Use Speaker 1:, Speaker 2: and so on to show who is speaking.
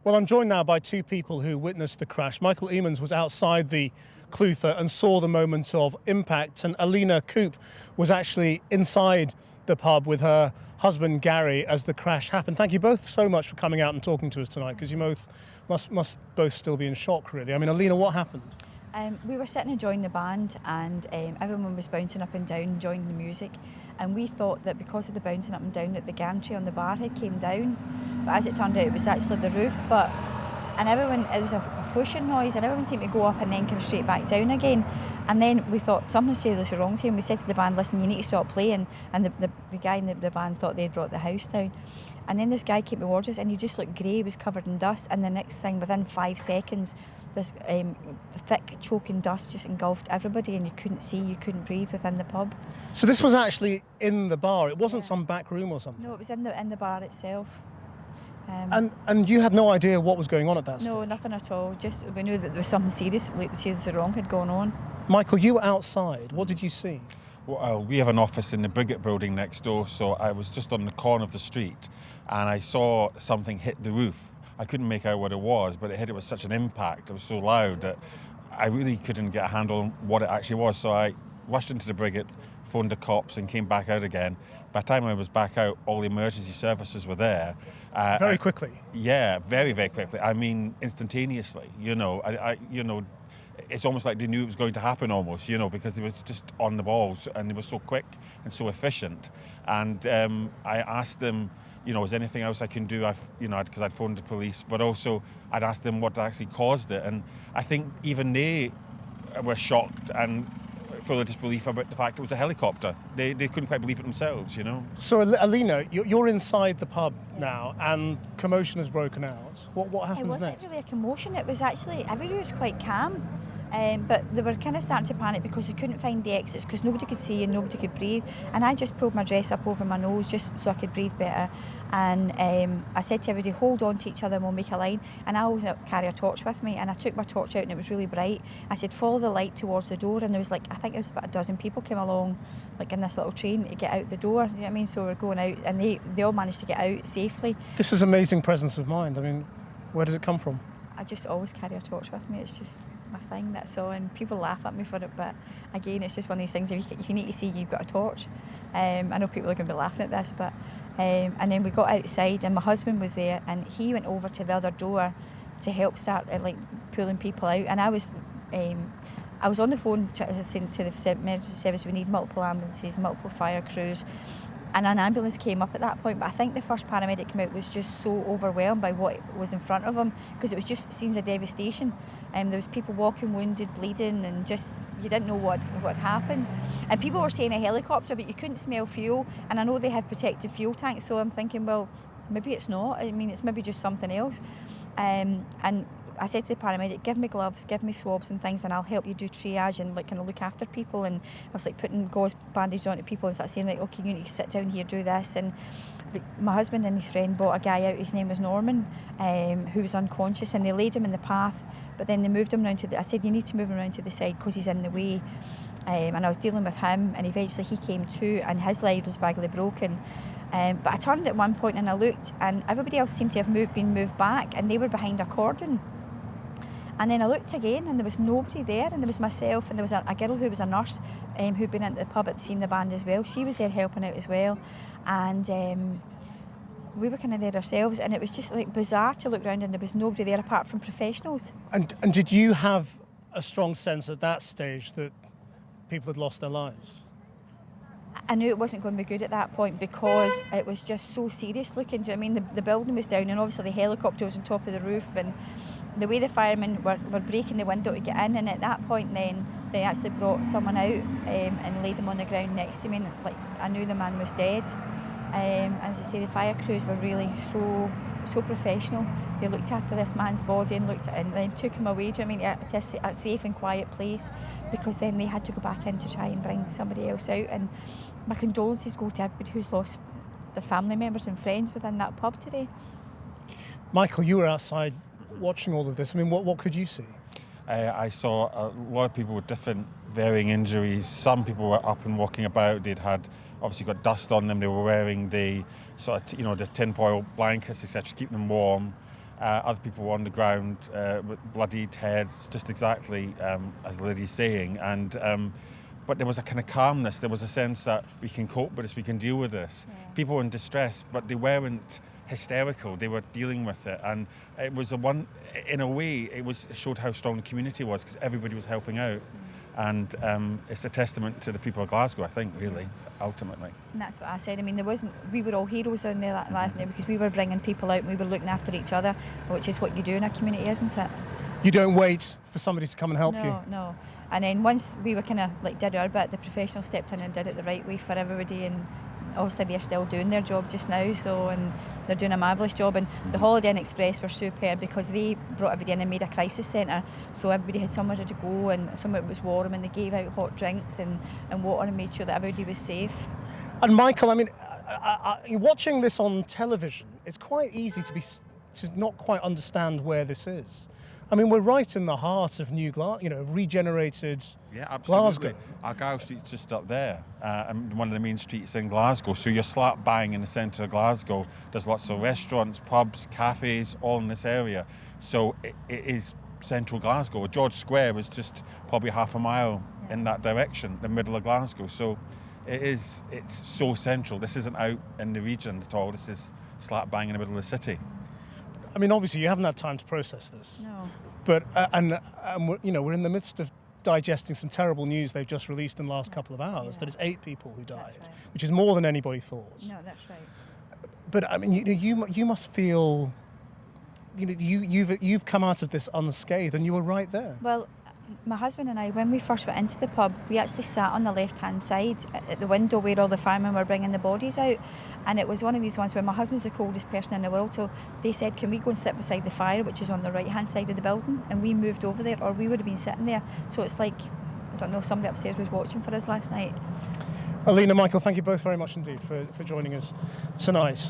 Speaker 1: Well, I'm joined now by two people who witnessed the crash. Michael Eamons was outside the Clutha and saw the moment of impact, and Alina Coop was actually inside the pub with her husband Gary as the crash happened. Thank you both so much for coming out and talking to us tonight, because you both must both still be in shock, really. I mean, Alina, what happened?
Speaker 2: We were sitting enjoying the band, and everyone was bouncing up and down, enjoying the music, and we thought that because of the bouncing up and down that the gantry on the bar had came down, but as it turned out it was actually the roof. And everyone, it was a whooshing noise, and everyone seemed to go up and then come straight back down again. And then we thought something seriously wrong here, and we said to the band, listen, you need to stop playing. And the guy in the band thought they'd brought the house down. And then this guy came towards us, and he just looked grey, he was covered in dust, and the next thing, within 5 seconds, this thick choking dust just engulfed everybody, and you couldn't see, you couldn't breathe within the pub.
Speaker 1: So this was actually in the bar, it wasn't some back room or something?
Speaker 2: No, it was in the bar itself.
Speaker 1: And you had no idea what was going on at that stage?
Speaker 2: No, nothing at all. Just we knew that there was something seriously wrong had gone on.
Speaker 1: Michael, you were outside. What did you see?
Speaker 3: Well, we have an office in the Brigade building next door, so I was just on the corner of the street and I saw something hit the roof. I couldn't make out what it was, but it hit it with such an impact. It was so loud that I really couldn't get a handle on what it actually was. So I rushed into the Brigade, phoned the cops and came back out again. By the time I was back out, all the emergency services were there.
Speaker 1: Very quickly?
Speaker 3: Yeah, very, very quickly. I mean, instantaneously, it's almost like they knew it was going to happen almost, because they was just on the balls and they were so quick and so efficient. And I asked them, is there anything else I can do? Because I'd phoned the police, but also I'd asked them what actually caused it. And I think even they were shocked and full of disbelief about the fact it was a helicopter. They couldn't quite believe it themselves,
Speaker 1: So, Alina, you're inside the pub now and commotion has broken out. What happens next?
Speaker 2: It wasn't really a commotion. It was actually, everybody was quite calm. But they were kind of starting to panic because they couldn't find the exits, because nobody could see and nobody could breathe. And I just pulled my dress up over my nose just so I could breathe better. And I said to everybody, hold on to each other and we'll make a line. And I always carry a torch with me, and I took my torch out and it was really bright. I said, follow the light towards the door, and there was I think it was about a dozen people came along in this little train to get out the door, you know what I mean? So we're going out, and they all managed to get out safely.
Speaker 1: This is amazing presence of mind. I mean, where does it come from?
Speaker 2: I just always carry a torch with me. It's just my thing, that's all, and people laugh at me for it, but again, it's just one of these things, if you need to see you've got a torch. I know people are going to be laughing at this, but and then we got outside and my husband was there, and he went over to the other door to help start pulling people out, and I was on the phone to the emergency service. We need multiple ambulances, multiple fire crews, and an ambulance came up at that point, but I think the first paramedic came out was just so overwhelmed by what was in front of him, because it was just scenes of devastation. There was people walking wounded, bleeding, and just, you didn't know what happened. And people were saying a helicopter, but you couldn't smell fuel, and I know they have protected fuel tanks, so I'm thinking, well, maybe it's not. I mean, it's maybe just something else. And I said to the paramedic, give me gloves, give me swabs and things, and I'll help you do triage and kind of look after people. And I was putting gauze bandages onto people and started saying okay, you need to sit down here, do this. And my husband and his friend brought a guy out, his name was Norman, who was unconscious, and they laid him in the path, but then they moved him around I said, you need to move him around to the side because he's in the way. And I was dealing with him, and eventually he came to, and his leg was badly broken. But I turned at one point and I looked, and everybody else seemed to have been moved back, and they were behind a cordon. And then I looked again and there was nobody there, and there was myself, and there was a girl who was a nurse who'd been into the pub seeing the band as well. She was there helping out as well, and we were kind of there ourselves, and it was just bizarre to look around and there was nobody there apart from professionals.
Speaker 1: And did you have a strong sense at that stage that people had lost their lives?
Speaker 2: I knew it wasn't going to be good at that point because it was just so serious looking. Do you know what I mean? The building was down, and obviously the helicopter was on top of the roof, and the way the firemen were breaking the window to get in, and at that point then they actually brought someone out and laid him on the ground next to me, and I knew the man was dead. As I say, the fire crews were really so professional. They looked after this man's body and then took him away, do you know what I mean, to a safe and quiet place, because then they had to go back in to try and bring somebody else out. And my condolences go to everybody who's lost their family members and friends within that pub today.
Speaker 1: Michael, you were outside watching all of this. I mean, what could you see?
Speaker 3: I saw a lot of people with different varying injuries. Some people were up and walking about. They'd had obviously got dust on them. They were wearing the sort of, the tinfoil blankets, etc., to keep them warm. Other people were on the ground with bloodied heads, just exactly as the lady's saying. And but there was a kind of calmness. There was a sense that we can cope with this, we can deal with this.
Speaker 2: Yeah.
Speaker 3: People were in distress, but they weren't hysterical. They were dealing with it, and it was in a way, it showed how strong the community was, because everybody was helping out. And it's a testament to the people of Glasgow, I think, really, ultimately.
Speaker 2: And that's what I said. I mean, we were all heroes down there last night, because we were bringing people out and we were looking after each other, which is what you do in a community, isn't it?
Speaker 1: You don't wait for somebody to come and help you.
Speaker 2: No. And then once we were kind of like did our bit, the professional stepped in and did it the right way for everybody, and obviously they're still doing their job just now, and they're doing a marvellous job. And the Holiday Inn Express were superb, because they brought everybody in and made a crisis centre, so everybody had somewhere to go and somewhere that was warm, and they gave out hot drinks and water and made sure that everybody was safe.
Speaker 1: And Michael, I mean, watching this on television, it's quite easy to not quite understand where this is. I mean, we're right in the heart of new regenerated Glasgow.
Speaker 3: Argyle Street's just up there, and one of the main streets in Glasgow. So you're slap bang in the centre of Glasgow. There's lots of restaurants, pubs, cafes, all in this area. So it is central Glasgow. George Square was just probably half a mile in that direction, the middle of Glasgow. So it's so central. This isn't out in the region at all. This is slap bang in the middle of the city.
Speaker 1: I mean, obviously, you haven't had time to process this.
Speaker 2: No.
Speaker 1: But we're in the midst of digesting some terrible news they've just released in the last couple of hours. That it's 8 people who died,
Speaker 2: right.
Speaker 1: which is more than anybody thought.
Speaker 2: No, that's right.
Speaker 1: But I mean, you must feel, you've come out of this unscathed, and you were right there.
Speaker 2: Well, my husband and I, when we first went into the pub, we actually sat on the left-hand side at the window where all the firemen were bringing the bodies out, and it was one of these ones where my husband's the coldest person in the world, so they said, can we go and sit beside the fire, which is on the right-hand side of the building, and we moved over there, or we would have been sitting there. So it's like, I don't know, somebody upstairs was watching for us last night.
Speaker 1: Alina, Michael, thank you both very much indeed for joining us tonight.